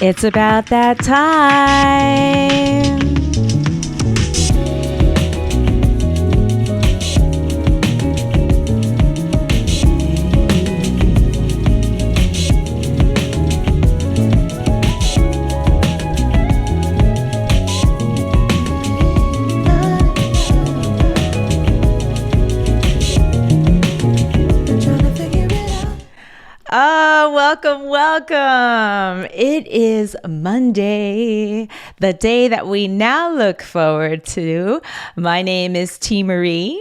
It's about that time. Welcome. It is Monday, the day that we now look forward to. My name is Teemaree.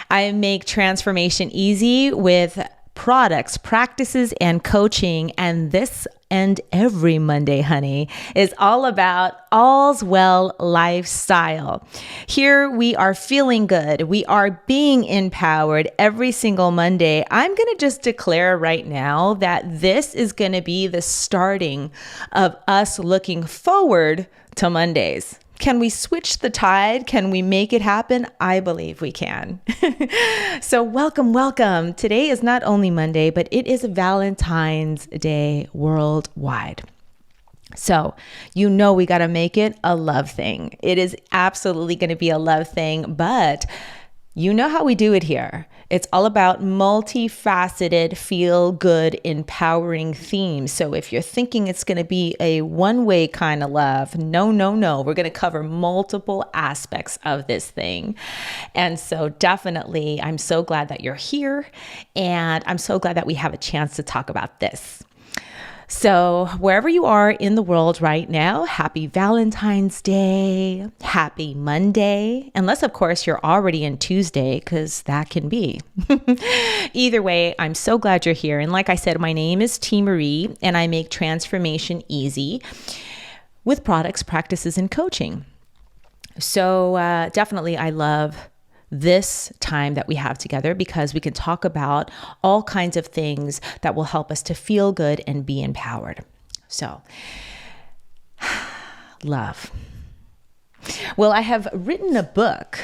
I make transformation easy with products, practices, and coaching. And this and every Monday, honey, is all about ALLSWELL Lifestyle. Here we are feeling good. We are being empowered every single Monday. I'm going to just declare right now that this is going to be the starting of us looking forward to Mondays. Can we switch the tide? Can we make it happen? I believe we can. So welcome. Today is not only Monday, but it is Valentine's Day worldwide. So, we got to make it a love thing. It is absolutely going to be a love thing, but you know how we do it here. It's all about multifaceted, feel-good, empowering themes. So if you're thinking it's going to be a one-way kind of love, no. We're going to cover multiple aspects of this thing. And so definitely, I'm so glad that you're here. And I'm so glad that we have a chance to talk about this. So wherever you are in the world right now, happy Valentine's Day, happy Monday, unless of course you're already in Tuesday, because that can be. Either way, I'm so glad you're here. And like I said, my name is Teemaree, and I make transformation easy with products, practices, and coaching. So definitely I love this time that we have together because we can talk about all kinds of things that will help us to feel good and be empowered. So, love. Well, I have written a book,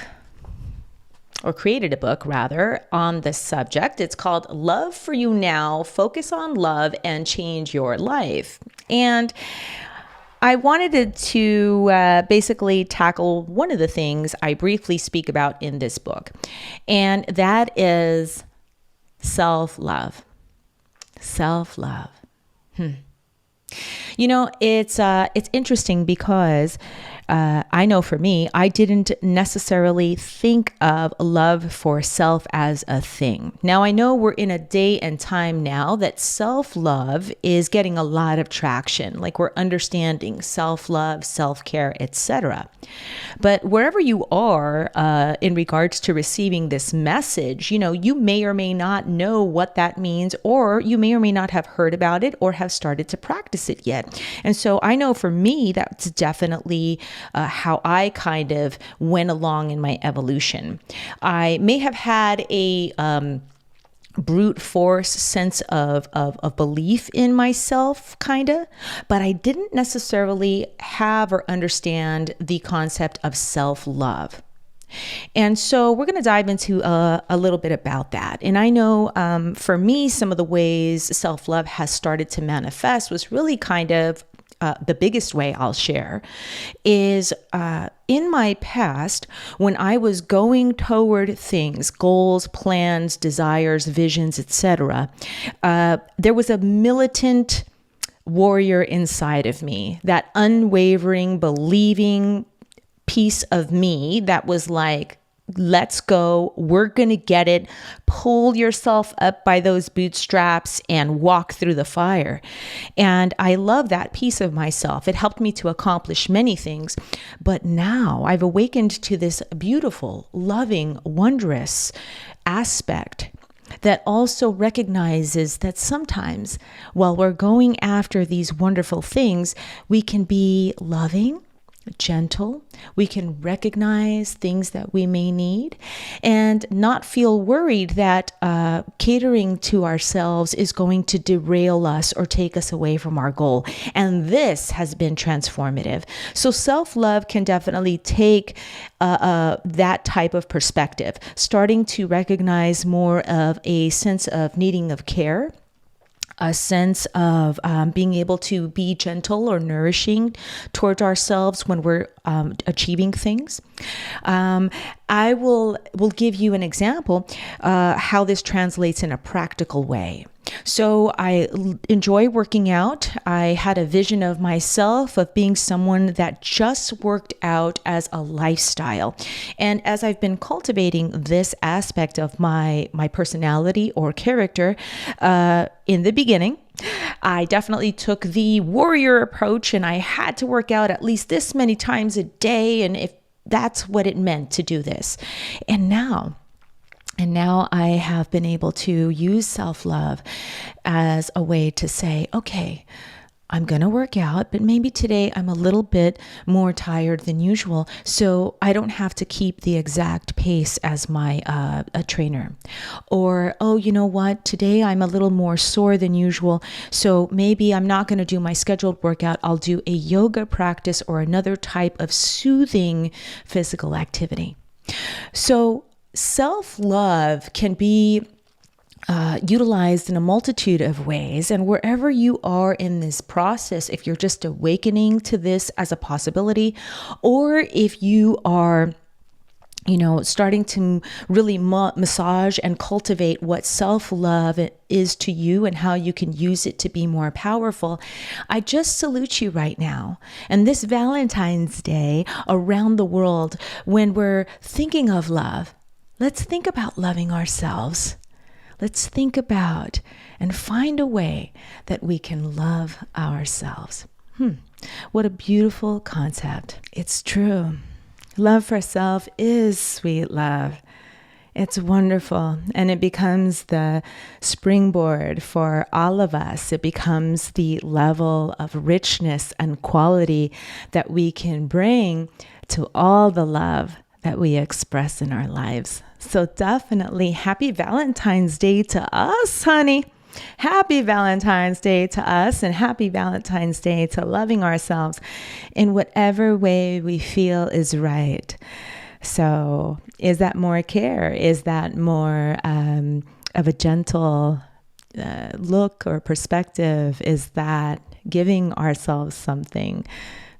or created a book rather, on this subject. It's called Love for You Now, Focus on Love and Change Your Life. And I wanted to basically tackle one of the things I briefly speak about in this book, and that is self-love. Self-love. It's interesting because I know for me, I didn't necessarily think of love for self as a thing. Now, I know we're in a day and time now that self-love is getting a lot of traction, like we're understanding self-love, self-care, etc. But wherever you are in regards to receiving this message, you may or may not know what that means, or you may or may not have heard about it or have started to practice it yet. And so I know for me, that's definitely how I kind of went along in my evolution. I may have had a brute force sense of belief in myself, but I didn't necessarily have or understand the concept of self-love. And so we're going to dive into a little bit about that. And I know for me, some of the ways self-love has started to manifest was really the biggest way I'll share is in my past, when I was going toward things, goals, plans, desires, visions, etc., there was a militant warrior inside of me, that unwavering, believing piece of me that was like, let's go. We're going to get it. Pull yourself up by those bootstraps and walk through the fire. And I love that piece of myself. It helped me to accomplish many things. But now I've awakened to this beautiful, loving, wondrous aspect that also recognizes that sometimes while we're going after these wonderful things, we can be loving, gentle. We can recognize things that we may need and not feel worried that catering to ourselves is going to derail us or take us away from our goal. And this has been transformative. So self-love can definitely take that type of perspective, starting to recognize more of a sense of needing of care, a sense of being able to be gentle or nourishing towards ourselves when we're achieving things. I will give you an example how this translates in a practical way. So I enjoy working out. I had a vision of myself of being someone that just worked out as a lifestyle. And as I've been cultivating this aspect of my personality or character, in the beginning, I definitely took the warrior approach, and I had to work out at least this many times a day. And if that's what it meant to do this. And now I have been able to use self-love as a way to say, okay, I'm going to work out, but maybe today I'm a little bit more tired than usual, so I don't have to keep the exact pace as my a trainer. Or, oh, you know what? Today I'm a little more sore than usual, so maybe I'm not going to do my scheduled workout. I'll do a yoga practice or another type of soothing physical activity. So self-love can be utilized in a multitude of ways. And wherever you are in this process, if you're just awakening to this as a possibility, or if you are starting to really massage and cultivate what self-love is to you and how you can use it to be more powerful, I just salute you right now. And this Valentine's Day around the world, when we're thinking of love, let's think about loving ourselves. Let's think about and find a way that we can love ourselves. What a beautiful concept. It's true. Love for self is sweet love. It's wonderful. And it becomes the springboard for all of us. It becomes the level of richness and quality that we can bring to all the love that we express in our lives. So definitely happy Valentine's Day to us, honey. Happy Valentine's Day to us, and happy Valentine's Day to loving ourselves in whatever way we feel is right. So is that more care? Is that more of a gentle look or perspective? Is that giving ourselves something?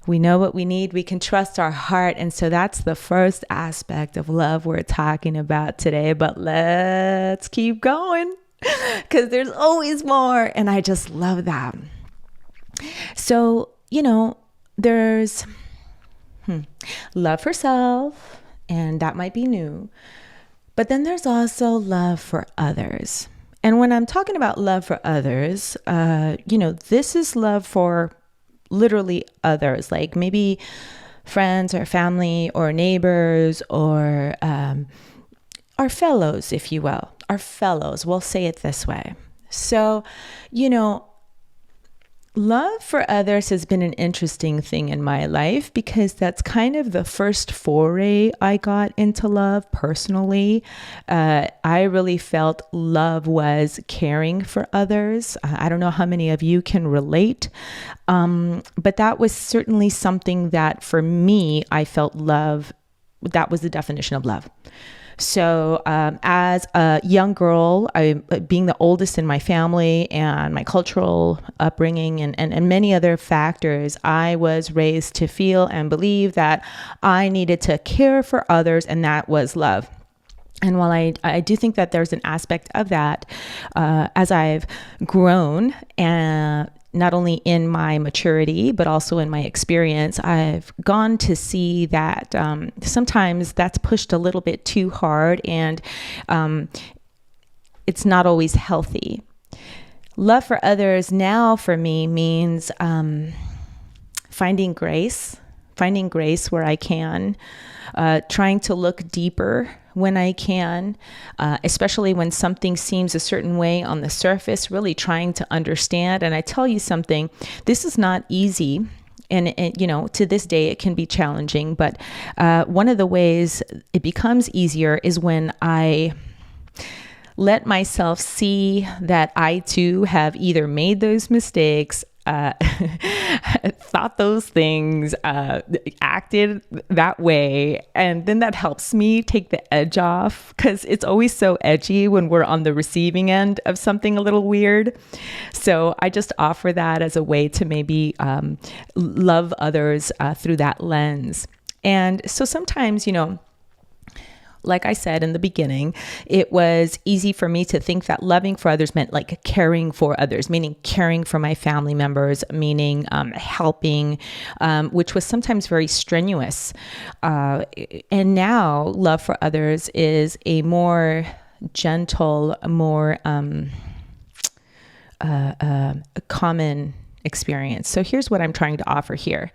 We know what we need. We can trust our heart. And so that's the first aspect of love we're talking about today. But let's keep going, because there's always more. And I just love that. So, there's love for self, and that might be new. But then there's also love for others. And when I'm talking about love for others, this is love for literally others, like maybe friends or family or neighbors or our fellows, if you will. Our fellows, we'll say it this way. So, love for others has been an interesting thing in my life, because that's kind of the first foray I got into love personally. I really felt love was caring for others. I don't know how many of you can relate, but that was certainly something that for me, I felt love, that was the definition of love. So as a young girl, being the oldest in my family and my cultural upbringing and many other factors, I was raised to feel and believe that I needed to care for others, and that was love. And while I do think that there's an aspect of that, as I've grown, and not only in my maturity, but also in my experience, I've gone to see that sometimes that's pushed a little bit too hard, and it's not always healthy. Love for others now for me means finding grace where I can, trying to look deeper when I can, especially when something seems a certain way on the surface, really trying to understand. And I tell you something, this is not easy. And to this day, it can be challenging. But one of the ways it becomes easier is when I let myself see that I too have either made those mistakes, thought those things, acted that way. And then that helps me take the edge off, because it's always so edgy when we're on the receiving end of something a little weird. So I just offer that as a way to maybe love others through that lens. And so sometimes, like I said in the beginning, it was easy for me to think that loving for others meant like caring for others, meaning caring for my family members, meaning helping, which was sometimes very strenuous. And now love for others is a more gentle, more common experience. So here's what I'm trying to offer here.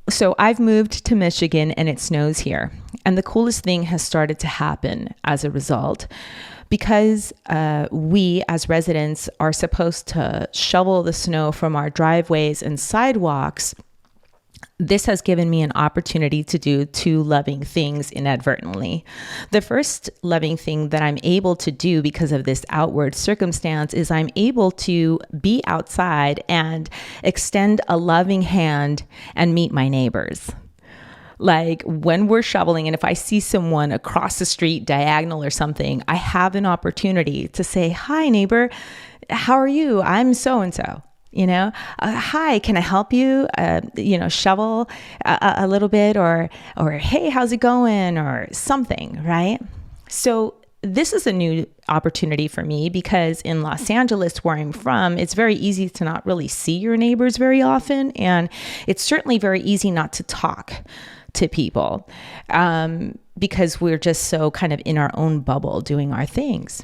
So I've moved to Michigan and it snows here. And the coolest thing has started to happen as a result. Because we as residents are supposed to shovel the snow from our driveways and sidewalks, this has given me an opportunity to do two loving things inadvertently. The first loving thing that I'm able to do because of this outward circumstance is I'm able to be outside and extend a loving hand and meet my neighbors. Like when we're shoveling, and if I see someone across the street diagonal or something, I have an opportunity to say, "Hi, neighbor, how are you? I'm so-and-so. Hi, can I help you, shovel a little bit, or, hey, how's it going, or something," right? So this is a new opportunity for me because in Los Angeles, where I'm from, it's very easy to not really see your neighbors very often. And it's certainly very easy not to talk to people because we're just so kind of in our own bubble doing our things.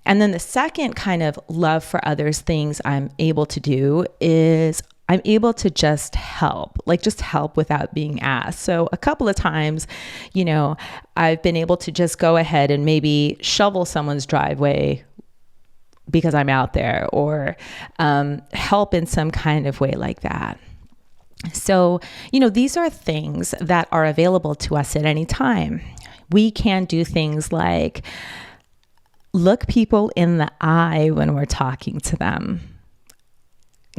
And then the second kind of love for others things I'm able to do is I'm able to just help without being asked. So a couple of times, I've been able to just go ahead and maybe shovel someone's driveway because I'm out there, or help in some kind of way like that. So, these are things that are available to us at any time. We can do things like look people in the eye when we're talking to them.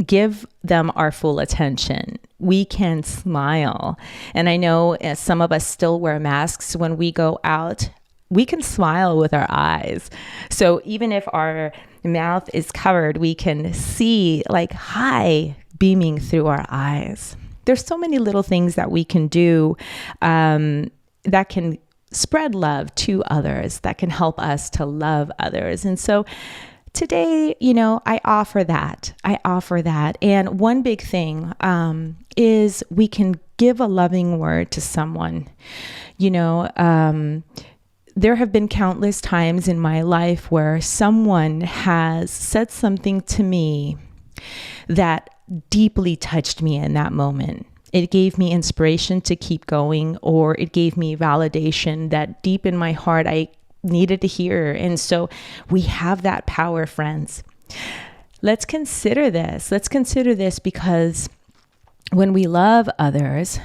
Give them our full attention. We can smile. And I know some of us still wear masks when we go out. We can smile with our eyes. So even if our mouth is covered, we can see like hi beaming through our eyes. There's so many little things that we can do that can spread love to others, that can help us to love others. And so today, I offer that. And one big thing is we can give a loving word to someone. There have been countless times in my life where someone has said something to me that deeply touched me in that moment. It gave me inspiration to keep going, or it gave me validation that deep in my heart I needed to hear. And so we have that power, friends. Let's consider this. Because when we love others,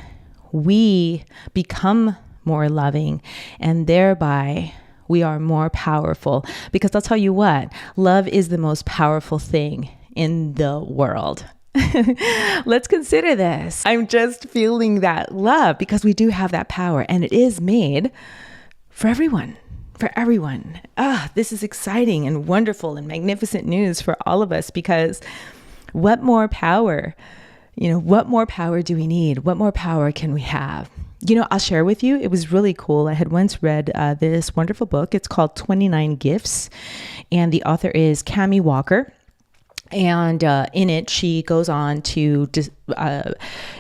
we become more loving, and thereby we are more powerful. Because I'll tell you what, love is the most powerful thing in the world. Let's consider this. I'm just feeling that love because we do have that power, and it is made for everyone. This is exciting and wonderful and magnificent news for all of us, because what more power? What more power do we need? What more power can we have? I'll share with you. It was really cool. I had once read this wonderful book. It's called 29 Gifts, and the author is Cami Walker. And in it, she goes on to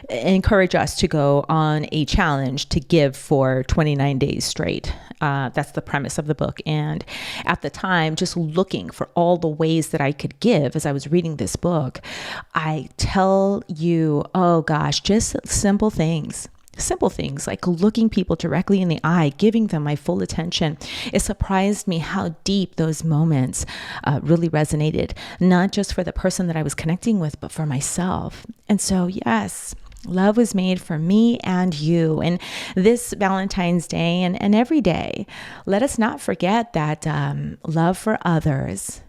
encourage us to go on a challenge to give for 29 days straight. That's the premise of the book. And at the time, just looking for all the ways that I could give as I was reading this book, I tell you, oh gosh, just simple things like looking people directly in the eye, giving them my full attention. It surprised me how deep those moments really resonated, not just for the person that I was connecting with, but for myself. And so, yes, love was made for me and you. And this Valentine's Day and every day, let us not forget that love for others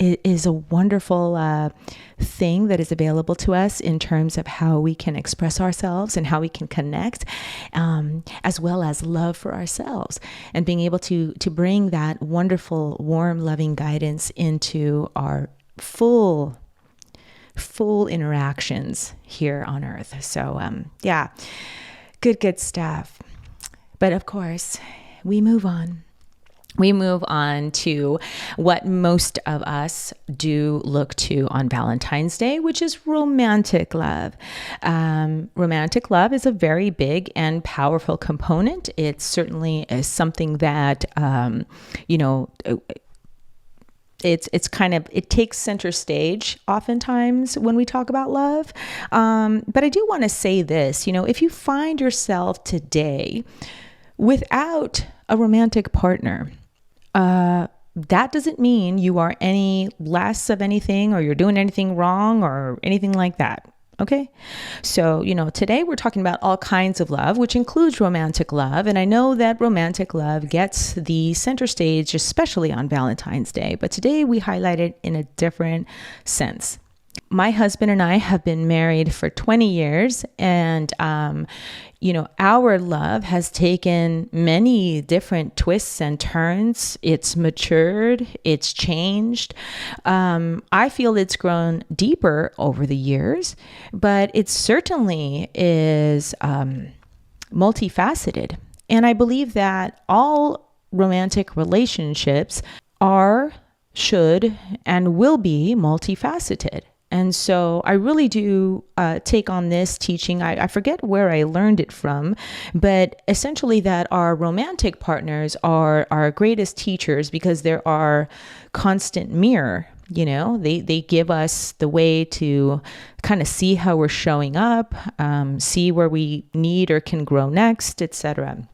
is a wonderful thing that is available to us in terms of how we can express ourselves and how we can connect, as well as love for ourselves, and being able to bring that wonderful, warm, loving guidance into our full interactions here on earth. So yeah, good stuff. But of course, we move on. We move on to what most of us do look to on Valentine's Day, which is romantic love. Romantic love is a very big and powerful component. It certainly is something that, it takes center stage oftentimes when we talk about love. But I do want to say this, if you find yourself today without a romantic partner, that doesn't mean you are any less of anything or you're doing anything wrong or anything like that. Okay. So, today we're talking about all kinds of love, which includes romantic love. And I know that romantic love gets the center stage, especially on Valentine's Day. But today we highlight it in a different sense. My husband and I have been married for 20 years, and, our love has taken many different twists and turns. It's matured, it's changed. I feel it's grown deeper over the years, but it certainly is multifaceted. And I believe that all romantic relationships are, should, and will be multifaceted. And so I really do take on this teaching. I forget where I learned it from, but essentially that our romantic partners are our greatest teachers because they're our constant mirror. They give us the way to kind of see how we're showing up, see where we need or can grow next, etc.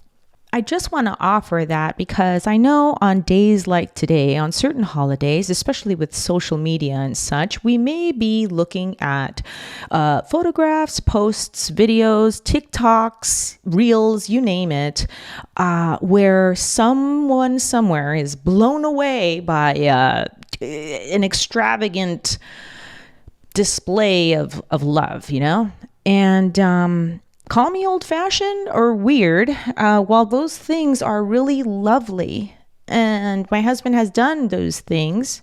I just want to offer that because I know on days like today, on certain holidays, especially with social media and such, we may be looking at photographs, posts, videos, TikToks, reels, you name it, where someone somewhere is blown away by an extravagant display of love, and call me old-fashioned or weird, while those things are really lovely, and my husband has done those things,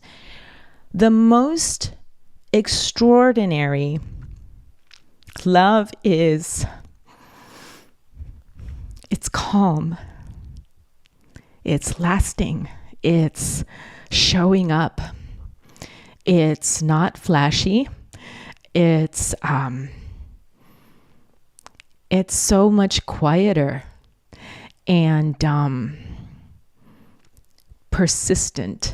the most extraordinary love is, it's calm, it's lasting, it's showing up, it's not flashy, it's so much quieter and persistent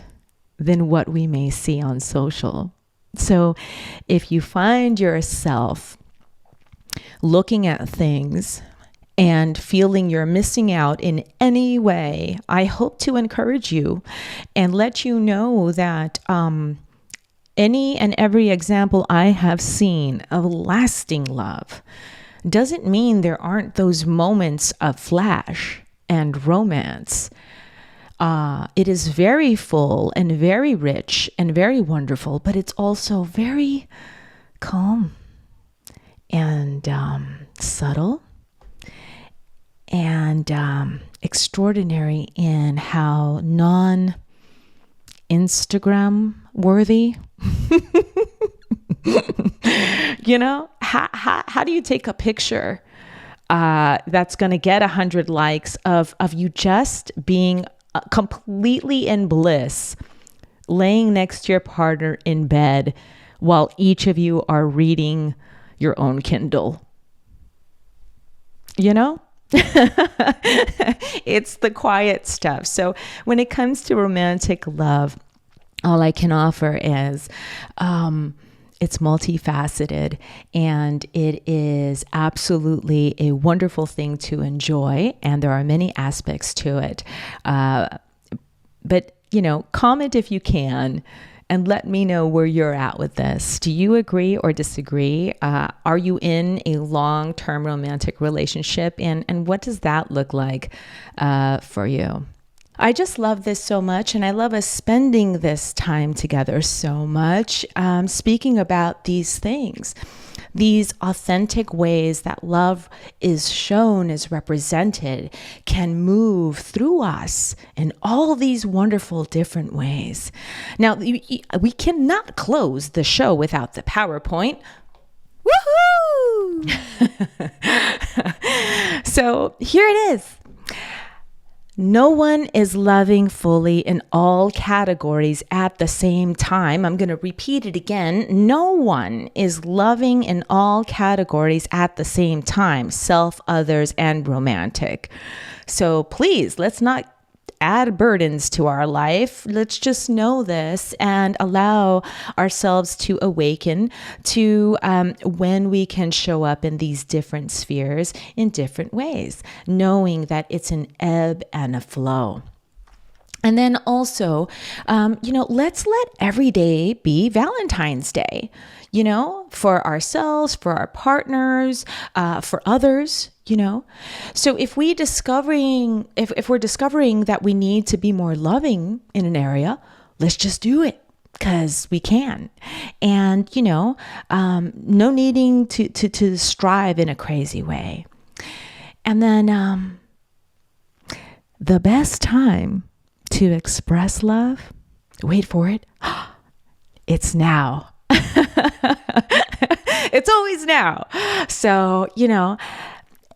than what we may see on social. So if you find yourself looking at things and feeling you're missing out in any way, I hope to encourage you and let you know that any and every example I have seen of lasting love doesn't mean there aren't those moments of flash and romance. It is very full and very rich and very wonderful, but it's also very calm and subtle and extraordinary in how non-Instagram worthy. How do you take a picture that's going to get 100 likes of you just being completely in bliss, laying next to your partner in bed while each of you are reading your own Kindle? It's the quiet stuff. So when it comes to romantic love, all I can offer is it's multifaceted, and it is absolutely a wonderful thing to enjoy, and there are many aspects to it. But, comment if you can and let me know where you're at with this. Do you agree or disagree? Are you in a long-term romantic relationship, and what does that look like for you? I just love this so much, and I love us spending this time together so much, speaking about these things, these authentic ways that love is shown, is represented, can move through us in all these wonderful different ways. Now, we cannot close the show without the PowerPoint. Woohoo! So here it is. No one is loving fully in all categories at the same time. I'm going to repeat it again. No one is loving in all categories at the same time, self, others, and romantic. So please, let's not add burdens to our life. Let's just know this and allow ourselves to awaken to when we can show up in these different spheres in different ways, knowing that it's an ebb and a flow. And then also, let's let every day be Valentine's Day, for ourselves, for our partners, for others, So if we're discovering that we need to be more loving in an area, let's just do it. Because we can. And, no needing to strive in a crazy way. And then the best time to express love, wait for it, it's now. It's always now. So,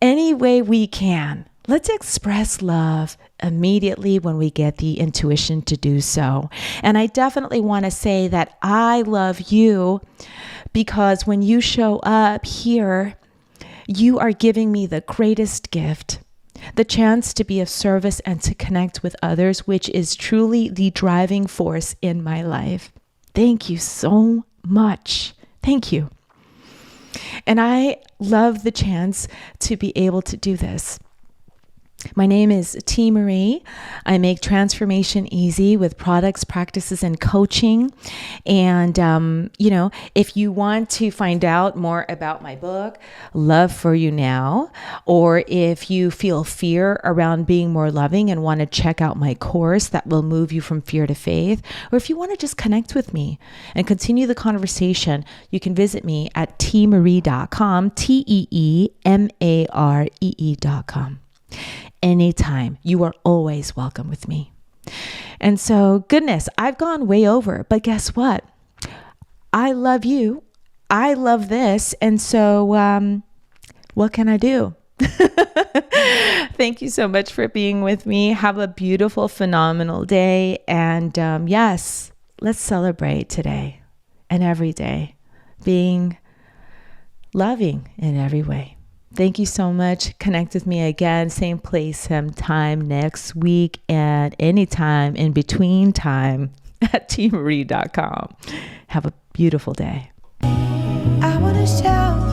any way we can, let's express love immediately when we get the intuition to do so. And I definitely want to say that I love you because when you show up here, you are giving me the greatest gift, the chance to be of service and to connect with others, which is truly the driving force in my life. Thank you so much. Thank you. And I love the chance to be able to do this. My name is Teemaree. I make transformation easy with products, practices, and coaching. And, if you want to find out more about my book, Love for You Now, or if you feel fear around being more loving and want to check out my course that will move you from fear to faith, or if you want to just connect with me and continue the conversation, you can visit me at teemaree.com, TEEMAREE.com. Anytime. You are always welcome with me. And so, goodness, I've gone way over, but guess what? I love you. I love this. And so, what can I do? Thank you so much for being with me. Have a beautiful, phenomenal day. And yes, let's celebrate today and every day, being loving in every way. Thank you so much. Connect with me again, same place, same time next week, and anytime in between time at teemaree.com. Have a beautiful day. I want to shout